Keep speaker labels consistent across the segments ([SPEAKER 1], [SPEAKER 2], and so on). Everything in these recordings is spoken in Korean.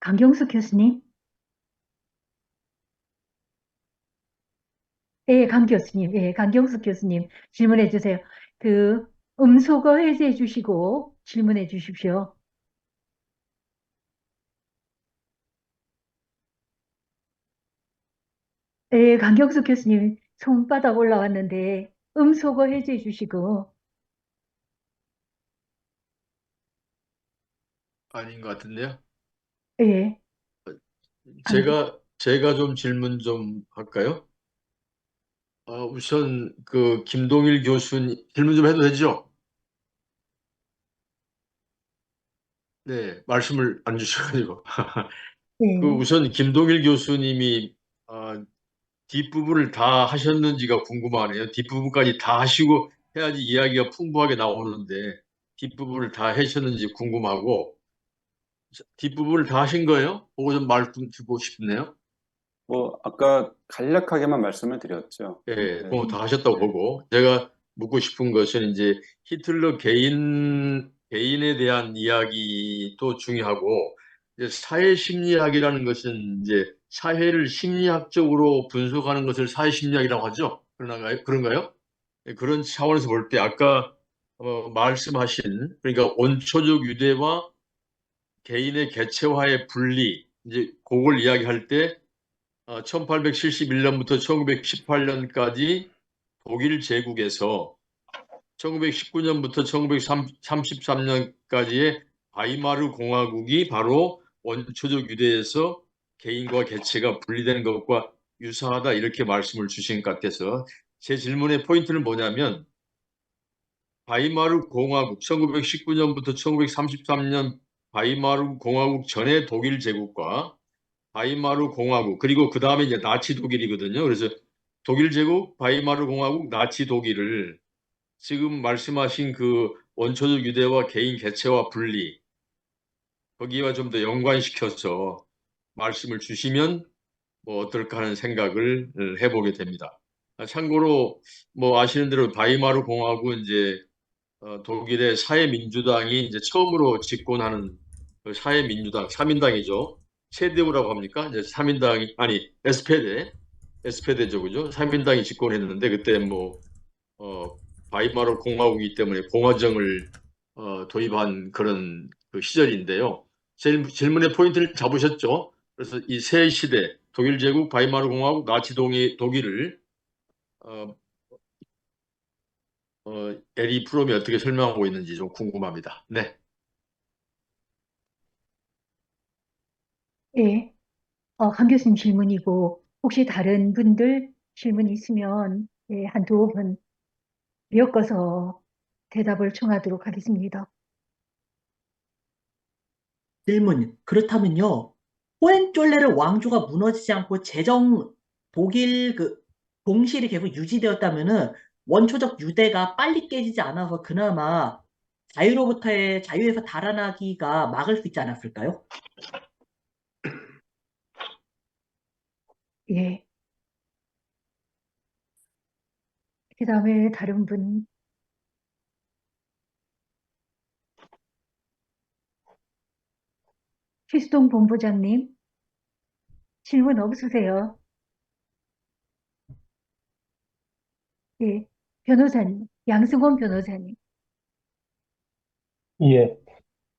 [SPEAKER 1] 강경숙 교수님? 예, 강 교수님. 예, 강경숙 교수님. 질문해 주세요. 그, 음소거 해제해 주시고 질문해 주십시오. 예, 강경숙 교수님 손바닥 올라왔는데 음소거 해제해 주시고,
[SPEAKER 2] 아닌 것 같은데요.
[SPEAKER 1] 예, 강,
[SPEAKER 2] 제가 좀 질문 좀 할까요? 우선 그 김동일 교수님 질문 좀 해도 되죠? 네, 말씀을 안 주셔가지고. 그
[SPEAKER 1] 예,
[SPEAKER 2] 우선 김동일 교수님이 뒷부분을 다 하셨는지가 궁금하네요. 뒷부분까지 다 하시고 해야지 이야기가 풍부하게 나오는데 뒷부분을 다 하셨는지 궁금하고 뒷부분을 다 하신 거예요? 보고 좀 말씀 주고 싶네요.
[SPEAKER 3] 뭐 아까 간략하게만 말씀을 드렸죠.
[SPEAKER 2] 예,
[SPEAKER 3] 네,
[SPEAKER 2] 뭐 다 하셨다고
[SPEAKER 3] 네.
[SPEAKER 2] 보고 제가 묻고 싶은 것은 이제 히틀러 개인에 대한 이야기도 중요하고 이제 사회 심리학이라는 것은 이제 사회를 심리학적으로 분석하는 것을 사회 심리학이라고 하죠. 그런가요? 예, 그런 차원에서 볼 때 아까 말씀하신 그러니까 원초적 유대와 개인의 개체화의 분리 이제 그걸 이야기할 때 1871년부터 1918년까지 독일 제국에서 1919년부터 1933년까지의 바이마르 공화국이 바로 원초적 유대에서 개인과 개체가 분리된 것과 유사하다 이렇게 말씀을 주신 것 같아서 제 질문의 포인트는 뭐냐면 바이마르 공화국 1919년부터 1933년 바이마르 공화국 전의 독일 제국과 바이마르 공화국 그리고 그 다음에 이제 나치 독일이거든요. 그래서 독일 제국, 바이마르 공화국, 나치 독일을 지금 말씀하신 그 원초적 유대와 개인 개체와 분리 거기와 좀 더 연관시켜서 말씀을 주시면 뭐 어떨까 하는 생각을 해보게 됩니다. 참고로 뭐 아시는 대로 바이마르 공화국은 이제 독일의 사회민주당이 이제 처음으로 집권하는 그 사회민주당, 3인당이죠. CDU라고 합니까? 이제 3인당이, 아니, SPD죠, 그죠? 3인당이 집권했는데, 그때 뭐, 바이마르 공화국이기 때문에 공화정을 도입한 그런 그 시절인데요. 질문의 포인트를 잡으셨죠? 그래서 이 새 시대, 독일 제국, 바이마르 공화국, 독일을 어, 에리 프롬이 어떻게 설명하고 있는지 좀 궁금합니다. 네.
[SPEAKER 1] 예, 강 교수님 질문이고, 혹시 다른 분들 질문 있으면, 예, 한두 번 엮어서 대답을 청하도록 하겠습니다.
[SPEAKER 4] 질문. 그렇다면요. 호헨졸레르 왕조가 무너지지 않고 독일 그 봉실이 계속 유지되었다면은 원초적 유대가 빨리 깨지지 않아서 그나마 자유에서 달아나기가 막을 수 있지 않았을까요?
[SPEAKER 1] 예, 그 다음에 다른 분, 필수동 본부장님, 질문 없으세요? 예, 변호사님, 양승원 변호사님.
[SPEAKER 5] 예,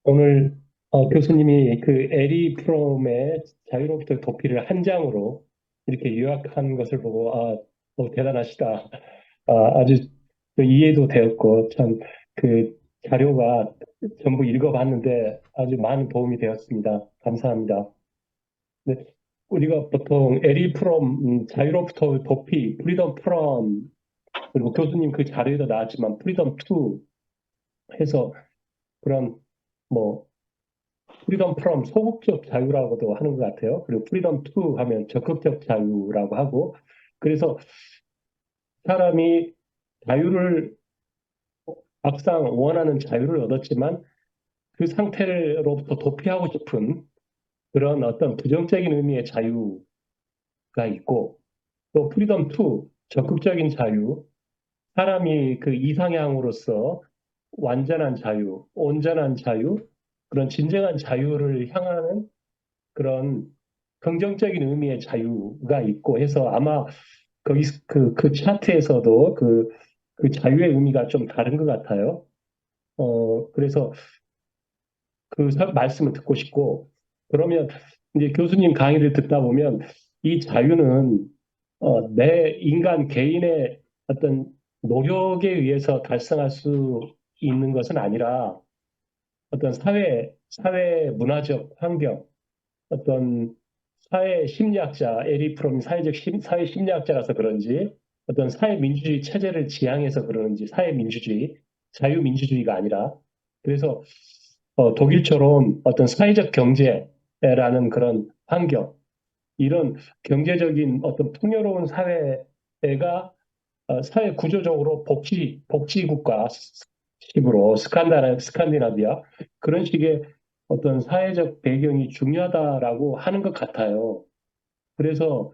[SPEAKER 5] 오늘 교수님이 그 에리 프롬의 자유로부터 도피를 한 장으로 이렇게 요약한 것을 보고 대단하시다. 아주 또 이해도 되었고 참 그 자료가 전부 읽어봤는데 아주 많은 도움이 되었습니다. 감사합니다. 네, 우리가 보통 에리 프롬 자유로부터 도피, 프리덤 프롬 그리고 교수님 그 자료에도 나왔지만 프리덤 투 해서 그런 뭐 프리덤 프롬 소극적 자유라고도 하는 것 같아요. 그리고 프리덤 투 하면 적극적 자유라고 하고 그래서 사람이 자유를 막상 원하는 자유를 얻었지만 그 상태로부터 도피하고 싶은 그런 어떤 부정적인 의미의 자유가 있고 또 프리덤 투 적극적인 자유 사람이 그 이상향으로서 완전한 자유, 온전한 자유, 그런 진정한 자유를 향하는 그런 긍정적인 의미의 자유가 있고 해서 아마 거기 그 차트에서도 그 자유의 의미가 좀 다른 것 같아요. 그래서 그 말씀을 듣고 싶고, 그러면 이제 교수님 강의를 듣다 보면 이 자유는 내 인간 개인의 어떤 노력에 의해서 달성할 수 있는 것은 아니라 어떤 사회 문화적 환경, 어떤 사회 심리학자, 에리 프롬이 사회 심리학자라서 그런지 어떤 사회 민주주의 체제를 지향해서 그러는지 사회 민주주의, 자유민주주의가 아니라 그래서 독일처럼 어떤 사회적 경제라는 그런 환경, 이런 경제적인 어떤 풍요로운 사회가 사회 구조적으로 복지국가식으로 스칸디나비아 그런 식의 어떤 사회적 배경이 중요하다라고 하는 것 같아요. 그래서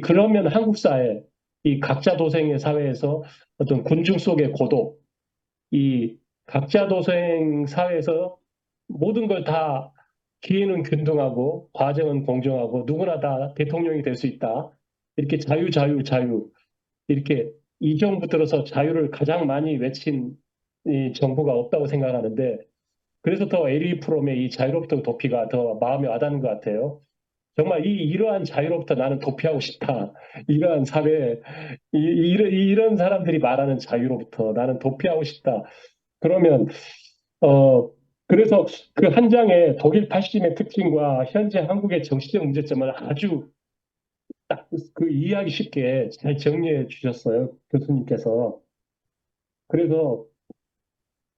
[SPEAKER 5] 그러면 한국 사회, 이 각자 도생의 사회에서 어떤 군중 속의 고독, 이 각자 도생 사회에서 모든 걸 다 기회는 균등하고 과정은 공정하고 누구나 다 대통령이 될 수 있다. 이렇게 자유, 자유, 자유. 이렇게 이 정부 들어서 자유를 가장 많이 외친 이 정부가 없다고 생각하는데 그래서 더 에리 프롬의 이 자유로부터 도피가 더 마음에 와닿는 것 같아요. 정말 이러한 자유로부터 나는 도피하고 싶다. 이러한 사회, 이런 사람들이 말하는 자유로부터 나는 도피하고 싶다. 그러면 어 그래서 그 한 장의 독일 파시즘의 특징과 현재 한국의 정치적 문제점을 아주 딱 그 이해하기 쉽게 잘 정리해 주셨어요, 교수님께서. 그래서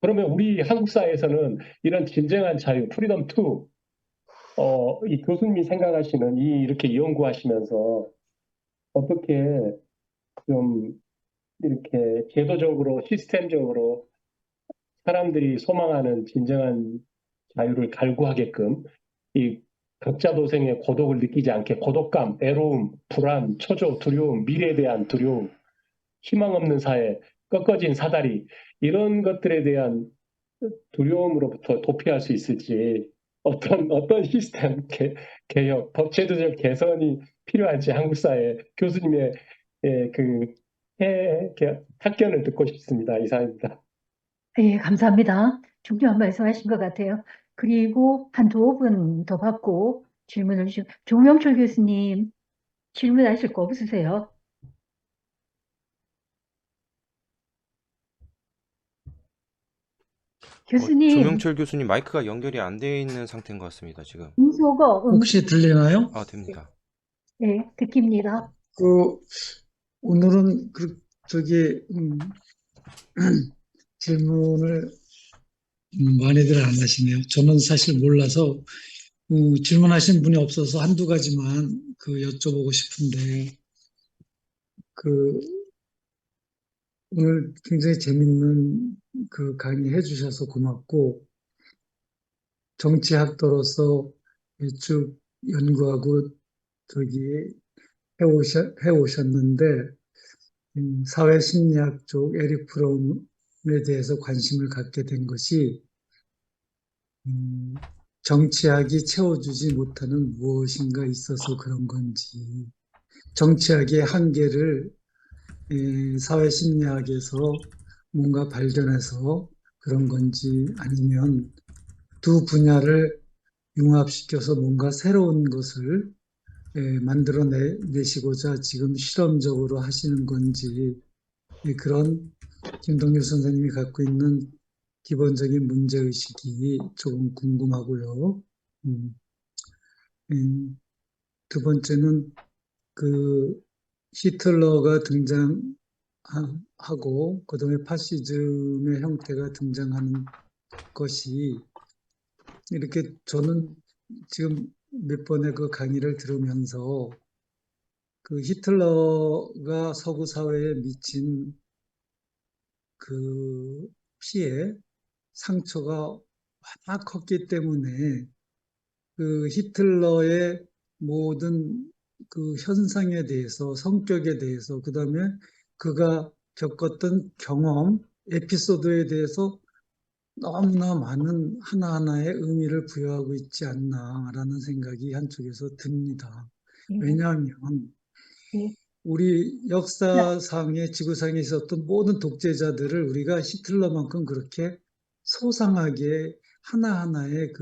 [SPEAKER 5] 그러면 우리 한국 사회에서는 이런 진정한 자유, 프리덤 투, 이 교수님이 생각하시는 이렇게 연구하시면서 어떻게 좀 이렇게 제도적으로 시스템적으로 사람들이 소망하는 진정한 자유를 갈구하게끔 이 각자 도생의 고독을 느끼지 않게 고독감, 외로움, 불안, 초조, 두려움, 미래에 대한 두려움, 희망 없는 사회, 꺾어진 사다리 이런 것들에 대한 두려움으로부터 도피할 수 있을지 어떤 시스템 개혁, 법제도적 개선이 필요할지 한국 사회 교수님의 그 학견을 듣고 싶습니다. 이상입니다.
[SPEAKER 1] 예, 감사합니다. 중요한 말씀하신 것 같아요. 그리고 한 두 분 더 받고 질문을 주시고, 조명철 교수님 질문하실 거 없으세요? 교수님,
[SPEAKER 6] 조명철 교수님 마이크가 연결이 안 돼 있는 상태인 것 같습니다, 지금.
[SPEAKER 1] 음소거,
[SPEAKER 7] 혹시 들리나요?
[SPEAKER 6] 됩니다.
[SPEAKER 1] 네, 듣깁니다.
[SPEAKER 7] 그 오늘은 질문을 많이들 안 하시네요. 저는 사실 몰라서 질문하신 분이 없어서 한두 가지만 여쭤보고 싶은데 그 오늘 굉장히 재밌는 강의 해주셔서 고맙고 정치학도로서 쭉 연구하고 해오셨는데 사회심리학 쪽 에릭 프롬에 대해서 관심을 갖게 된 것이 정치학이 채워주지 못하는 무엇인가 있어서 그런 건지 정치학의 한계를 사회심리학에서 뭔가 발견해서 그런 건지 아니면 두 분야를 융합시켜서 뭔가 새로운 것을 만들어내시고자 지금 실험적으로 하시는 건지 그런 김동률 선생님이 갖고 있는 기본적인 문제의식이 조금 궁금하고요. 두 번째는 히틀러가 등장하고 그다음에 파시즘의 형태가 등장하는 것이 이렇게 저는 지금 몇 번의 강의를 들으면서 히틀러가 서구 사회에 미친 피해, 상처가 워낙 컸기 때문에 히틀러의 모든 현상에 대해서, 성격에 대해서, 그 다음에 그가 겪었던 경험, 에피소드에 대해서 너무나 많은 하나하나의 의미를 부여하고 있지 않나라는 생각이 한쪽에서 듭니다.
[SPEAKER 1] 예,
[SPEAKER 7] 왜냐하면
[SPEAKER 1] 예,
[SPEAKER 7] 우리
[SPEAKER 1] 네,
[SPEAKER 7] 역사상에 지구상에 있었던 모든 독재자들을 우리가 히틀러만큼 그렇게 소상하게 하나하나의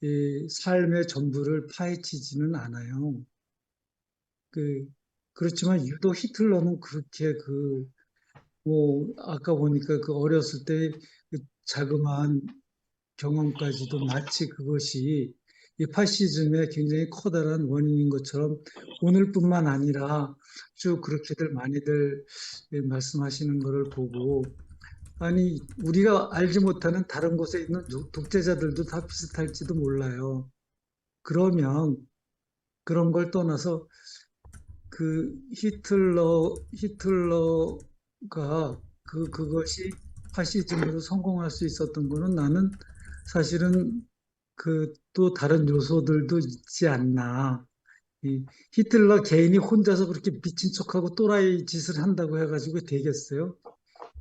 [SPEAKER 7] 이 삶의 전부를 파헤치지는 않아요. 그렇지만 유독 히틀러는 그렇게 아까 보니까 그 어렸을 때 그 자그마한 경험까지도 마치 그것이 이 파시즘의 굉장히 커다란 원인인 것처럼 오늘뿐만 아니라 쭉 그렇게들 많이들 말씀하시는 것을 보고, 아니 우리가 알지 못하는 다른 곳에 있는 독재자들도 다 비슷할지도 몰라요. 그러면 그런 걸 떠나서 그 히틀러가 그것이 파시즘으로 성공할 수 있었던 거는, 나는 사실은 또 다른 요소들도 있지 않나. 이 히틀러 개인이 혼자서 그렇게 미친 척하고 또라이 짓을 한다고 해가지고 되겠어요?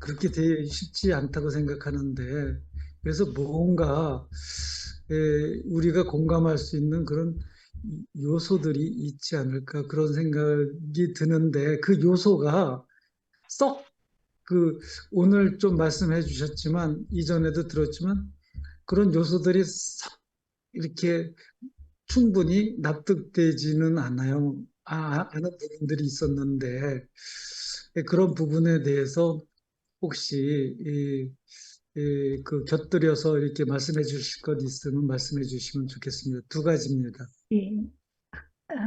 [SPEAKER 7] 그렇게 되기 쉽지 않다고 생각하는데, 그래서 뭔가 우리가 공감할 수 있는 그런 요소들이 있지 않을까, 그런 생각이 드는데, 그 요소가 썩 오늘 좀 말씀해 주셨지만 이전에도 들었지만 그런 요소들이 싹 이렇게 충분히 납득되지는 않아요. 않은 부분들이 있었는데, 그런 부분에 대해서 혹시 곁들여서 이렇게 말씀해 주실 것 있으면 말씀해 주시면 좋겠습니다. 두 가지입니다.
[SPEAKER 1] 예.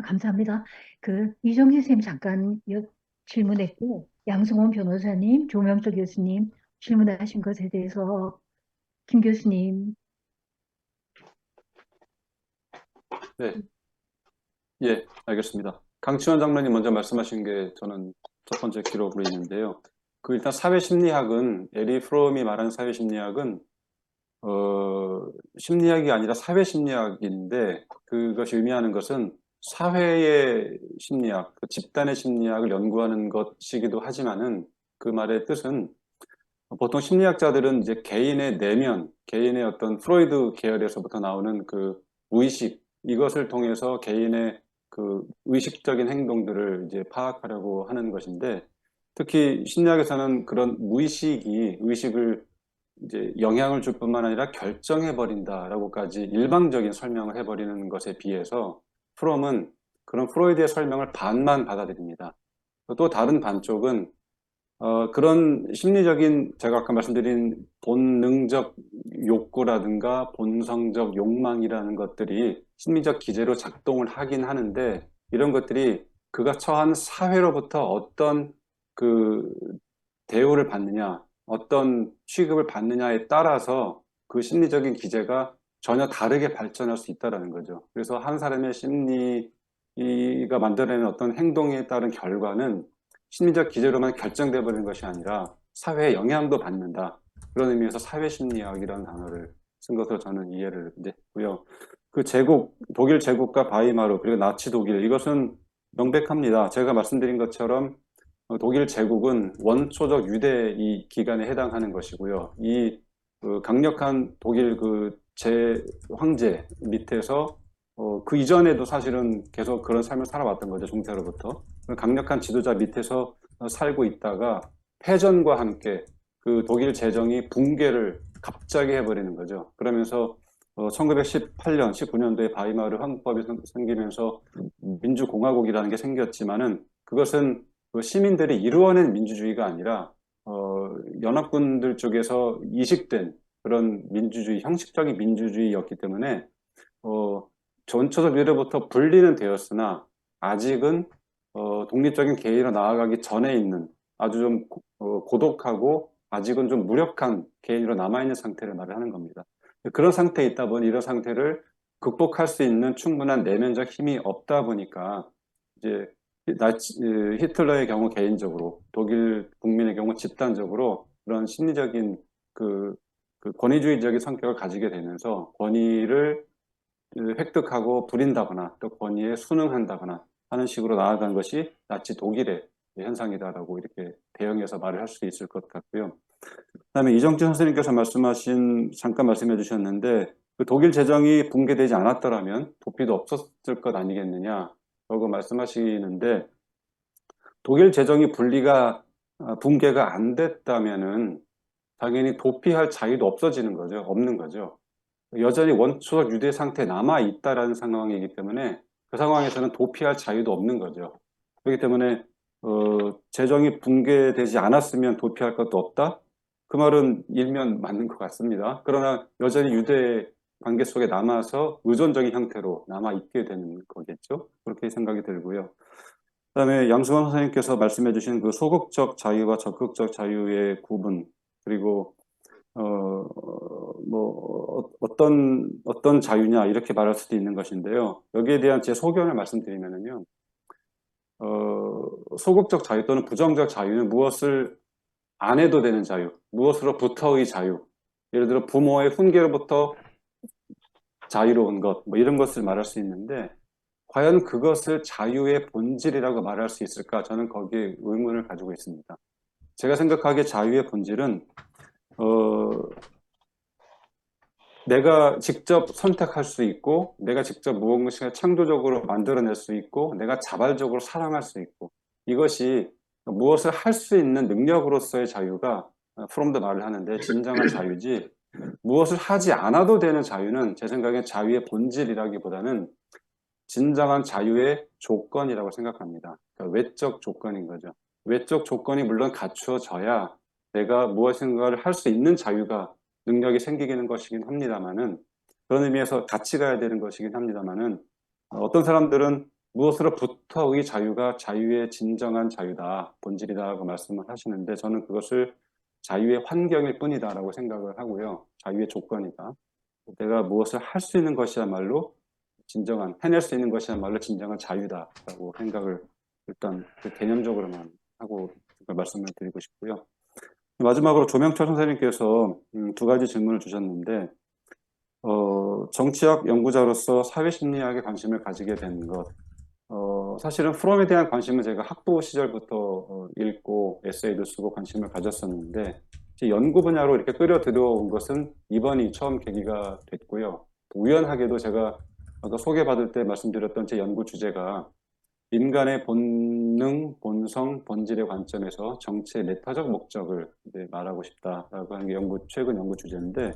[SPEAKER 1] 감사합니다. 이정진 선생님 잠깐 질문했고, 양승원 변호사님, 조명석 교수님 질문하신 것에 대해서 김 교수님.
[SPEAKER 3] 네, 예, 알겠습니다. 강치원 장로님 먼저 말씀하신 게 저는 첫 번째 기록으로 있는데요. 일단 사회심리학은, 에리 프롬이 말하는 사회심리학은 심리학이 아니라 사회심리학인데, 그것이 의미하는 것은 사회의 심리학, 집단의 심리학을 연구하는 것이기도 하지만은, 그 말의 뜻은 보통 심리학자들은 이제 개인의 내면, 개인의 어떤 프로이드 계열에서부터 나오는 무의식, 이것을 통해서 개인의 의식적인 행동들을 이제 파악하려고 하는 것인데, 특히 심리학에서는 그런 무의식이 의식을 이제 영향을 줄 뿐만 아니라 결정해 버린다라고까지 일방적인 설명을 해버리는 것에 비해서, 프롬은 그런 프로이드의 설명을 반만 받아들입니다. 또 다른 반쪽은 그런 심리적인, 제가 아까 말씀드린 본능적 욕구라든가 본성적 욕망이라는 것들이 심리적 기제로 작동을 하긴 하는데, 이런 것들이 그가 처한 사회로부터 어떤 그 대우를 받느냐, 어떤 취급을 받느냐에 따라서 그 심리적인 기제가 전혀 다르게 발전할 수 있다는 거죠. 그래서 한 사람의 심리가 만들어내는 어떤 행동에 따른 결과는 심리적 기제로만 결정돼 버리는 것이 아니라 사회에 영향도 받는다. 그런 의미에서 사회심리학이라는 단어를 쓴 것으로 저는 이해를 했고요. 독일 제국과 바이마르, 그리고 나치 독일, 이것은 명백합니다. 제가 말씀드린 것처럼 독일 제국은 원초적 유대 이 기간에 해당하는 것이고요. 강력한 독일 황제 밑에서 그 이전에도 사실은 계속 그런 삶을 살아왔던 거죠. 중세로부터. 강력한 지도자 밑에서 살고 있다가 패전과 함께 독일 재정이 붕괴를 갑자기 해버리는 거죠. 그러면서 1918년, 19년도에 바이마르 헌법이 생기면서 민주공화국이라는 게 생겼지만은, 그것은 시민들이 이루어낸 민주주의가 아니라 연합군들 쪽에서 이식된 그런 민주주의, 형식적인 민주주의였기 때문에 전초적 유래부터 분리는 되었으나 아직은 독립적인 개인으로 나아가기 전에 있는 아주 좀 고독하고 아직은 좀 무력한 개인으로 남아있는 상태를 말을 하는 겁니다. 그런 상태에 있다 보니 이런 상태를 극복할 수 있는 충분한 내면적 힘이 없다 보니까, 이제 히틀러의 경우 개인적으로, 독일 국민의 경우 집단적으로 그런 심리적인 권위주의적인 성격을 가지게 되면서 권위를 획득하고 부린다거나 또 권위에 순응한다거나 하는 식으로 나아간 것이 나치 독일의 현상이다라고 이렇게 대응해서 말을 할 수 있을 것 같고요. 그다음에 이정진 선생님께서 잠깐 말씀해 주셨는데, 그 독일 재정이 붕괴되지 않았더라면 도피도 없었을 것 아니겠느냐라고 말씀하시는데, 독일 재정이 붕괴가 안 됐다면은 당연히 도피할 자유도 없는 거죠. 여전히 원초적 유대 상태에 남아 있다라는 상황이기 때문에 그 상황에서는 도피할 자유도 없는 거죠. 그렇기 때문에 재정이 붕괴되지 않았으면 도피할 것도 없다? 그 말은 일면 맞는 것 같습니다. 그러나 여전히 유대 관계 속에 남아서 의존적인 형태로 남아 있게 되는 거겠죠. 그렇게 생각이 들고요. 그다음에 양승원 선생님께서 말씀해 주신 그 소극적 자유와 적극적 자유의 구분, 그리고 어떤 자유냐, 이렇게 말할 수도 있는 것인데요. 여기에 대한 제 소견을 말씀드리면요. 소극적 자유 또는 부정적 자유는 무엇을 안 해도 되는 자유, 무엇으로부터의 자유, 예를 들어 부모의 훈계로부터 자유로운 것, 뭐 이런 것을 말할 수 있는데, 과연 그것을 자유의 본질이라고 말할 수 있을까? 저는 거기에 의문을 가지고 있습니다. 제가 생각하기에 자유의 본질은 내가 직접 선택할 수 있고, 내가 직접 무엇인가 창조적으로 만들어낼 수 있고, 내가 자발적으로 사랑할 수 있고, 이것이 무엇을 할 수 있는 능력으로서의 자유가 프롬도 말을 하는데 진정한 자유지, 무엇을 하지 않아도 되는 자유는 제 생각엔 자유의 본질이라기보다는 진정한 자유의 조건이라고 생각합니다. 그러니까 외적 조건인 거죠. 외적 조건이 물론 갖추어져야 내가 무엇인가를 할 수 있는 자유가, 능력이 생기는 것이긴 합니다만은, 그런 의미에서 같이 가야 되는 것이긴 합니다만은, 어떤 사람들은 무엇으로부터의 자유가 자유의 진정한 자유다, 본질이다라고 말씀을 하시는데, 저는 그것을 자유의 환경일 뿐이다라고 생각을 하고요. 자유의 조건이다. 내가 무엇을 할 수 있는 것이야말로 해낼 수 있는 것이야말로 진정한 자유다라고 생각을 일단 그 개념적으로만 하고 말씀을 드리고 싶고요. 마지막으로 조명철 선생님께서 두 가지 질문을 주셨는데, 정치학 연구자로서 사회심리학에 관심을 가지게 된 것, 사실은 프롬에 대한 관심은 제가 학부 시절부터 읽고 에세이도 쓰고 관심을 가졌었는데, 제 연구 분야로 이렇게 끌어 들여온 것은 이번이 처음 계기가 됐고요. 우연하게도 제가 아까 소개받을 때 말씀드렸던 제 연구 주제가 인간의 본능, 본성, 본질의 관점에서 정치의 메타적 목적을 이제 말하고 싶다라고 하는 게 최근 연구 주제인데,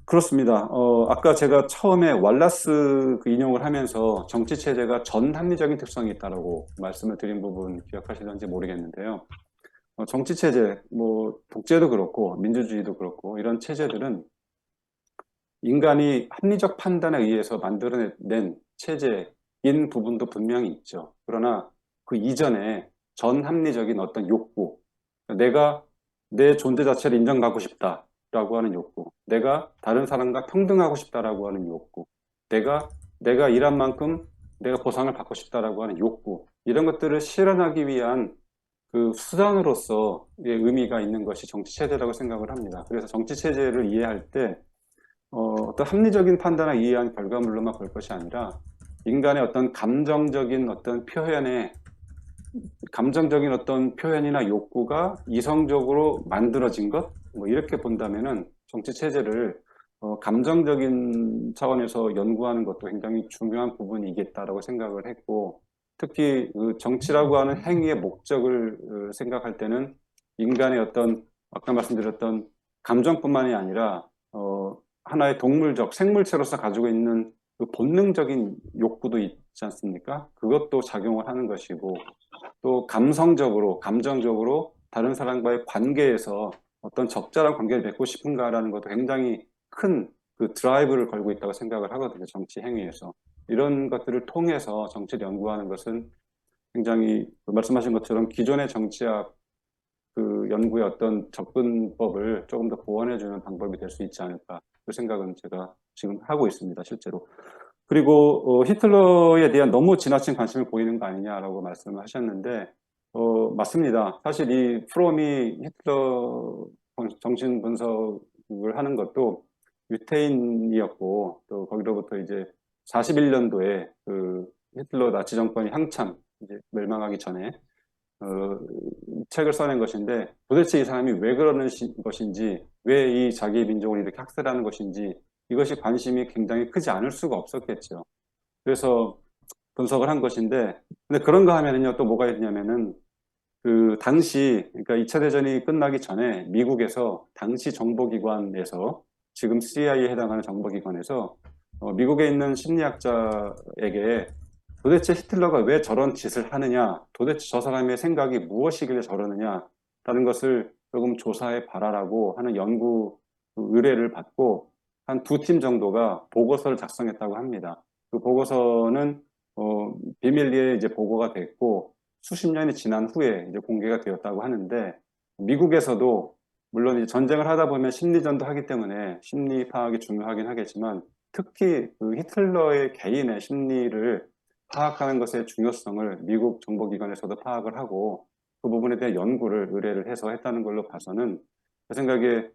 [SPEAKER 3] 그렇습니다. 아까 제가 처음에 왈라스 그 인용을 하면서 정치 체제가 전합리적인 특성이 있다라고 말씀을 드린 부분 기억하시는지 모르겠는데요. 정치 체제, 뭐 독재도 그렇고 민주주의도 그렇고 이런 체제들은 인간이 합리적 판단에 의해서 만들어낸 체제인 부분도 분명히 있죠. 그러나 그 이전에 전합리적인 어떤 욕구, 내가 내 존재 자체를 인정받고 싶다라고 하는 욕구, 내가 다른 사람과 평등하고 싶다라고 하는 욕구, 내가 일한 만큼 내가 보상을 받고 싶다라고 하는 욕구, 이런 것들을 실현하기 위한 그 수단으로서의 의미가 있는 것이 정치 체제라고 생각을 합니다. 그래서 정치 체제를 이해할 때 어떤 합리적인 판단을 이해한 결과물로만 볼 것이 아니라 인간의 어떤 감정적인 어떤 표현이나 욕구가 이성적으로 만들어진 것, 뭐 이렇게 본다면은 정치 체제를 감정적인 차원에서 연구하는 것도 굉장히 중요한 부분이겠다라고 생각을 했고, 특히 그 정치라고 하는 행위의 목적을 생각할 때는 인간의 어떤 아까 말씀드렸던 감정뿐만이 아니라 하나의 생물체로서 가지고 있는 그 본능적인 욕구도 있지 않습니까? 그것도 작용을 하는 것이고, 또 감정적으로 다른 사람과의 관계에서 어떤 적절한 관계를 맺고 싶은가라는 것도 굉장히 큰 그 드라이브를 걸고 있다고 생각을 하거든요. 정치 행위에서. 이런 것들을 통해서 정치를 연구하는 것은 굉장히 말씀하신 것처럼 기존의 정치학 그 연구의 어떤 접근법을 조금 더 보완해주는 방법이 될 수 있지 않을까, 그 생각은 제가 지금 하고 있습니다, 실제로. 그리고 히틀러에 대한 너무 지나친 관심을 보이는 거 아니냐라고 말씀을 하셨는데, 맞습니다. 사실 이 프롬이 히틀러 정신 분석을 하는 것도 유태인이었고, 또 거기로부터 이제 41년도에 그 히틀러 나치 정권이 한참 이제 멸망하기 전에 책을 써낸 것인데 도대체 이 사람이 왜 그러는 것인지, 왜 이 자기 민족을 이렇게 학살하는 것인지 이것이 관심이 굉장히 크지 않을 수가 없었겠죠. 그래서 분석을 한 것인데, 근데 그런가 하면은요, 또 뭐가 있냐면은 그 당시, 그러니까 2차 대전이 끝나기 전에 미국에서 당시 정보기관에서, 지금 CIA에 해당하는 정보기관에서 미국에 있는 심리학자에게 도대체 히틀러가 왜 저런 짓을 하느냐, 도대체 저 사람의 생각이 무엇이길래 저러느냐라는 것을 조금 조사해 봐라라고 하는 연구 의뢰를 받고 한 2팀 정도가 보고서를 작성했다고 합니다. 그 보고서는 비밀리에 이제 보고가 됐고 수십 년이 지난 후에 이제 공개가 되었다고 하는데, 미국에서도 물론 이제 전쟁을 하다 보면 심리전도 하기 때문에 심리 파악이 중요하긴 하겠지만, 특히 그 히틀러의 개인의 심리를 파악하는 것의 중요성을 미국 정보기관에서도 파악을 하고 그 부분에 대한 연구를 의뢰를 해서 했다는 걸로 봐서는, 제 생각에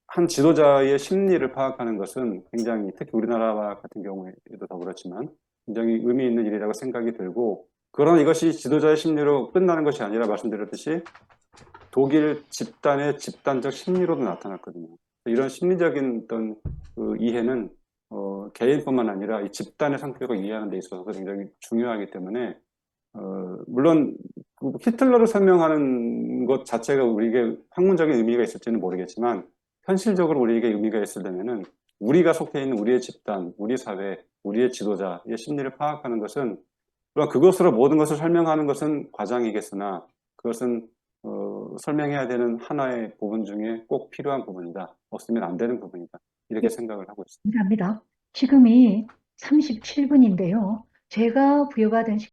[SPEAKER 3] 한 지도자의 심리를 파악하는 것은 굉장히, 특히 우리나라 같은 경우에도 더 그렇지만 굉장히 의미 있는 일이라고 생각이 들고, 그런 이것이 지도자의 심리로 끝나는 것이 아니라 말씀드렸듯이 독일 집단의 집단적 심리로도 나타났거든요. 이런 심리적인 어떤 그 이해는 개인뿐만 아니라 이 집단의 상태로 이해하는 데 있어서 굉장히 중요하기 때문에 물론 그 히틀러를 설명하는 것 자체가 우리에게 학문적인 의미가 있을지는 모르겠지만, 현실적으로 우리에게 의미가 있으려면은 우리가 속해 있는 우리의 집단, 우리 사회, 우리의 지도자의 심리를 파악하는 것은, 물론 그것으로 모든 것을 설명하는 것은 과장이겠으나 그것은 설명해야 되는 하나의 부분 중에 꼭 필요한 부분이다. 없으면 안 되는 부분이다. 이렇게 생각을 하고 있습니다.
[SPEAKER 1] 감사합니다. 지금이 37분인데요. 제가 부여받은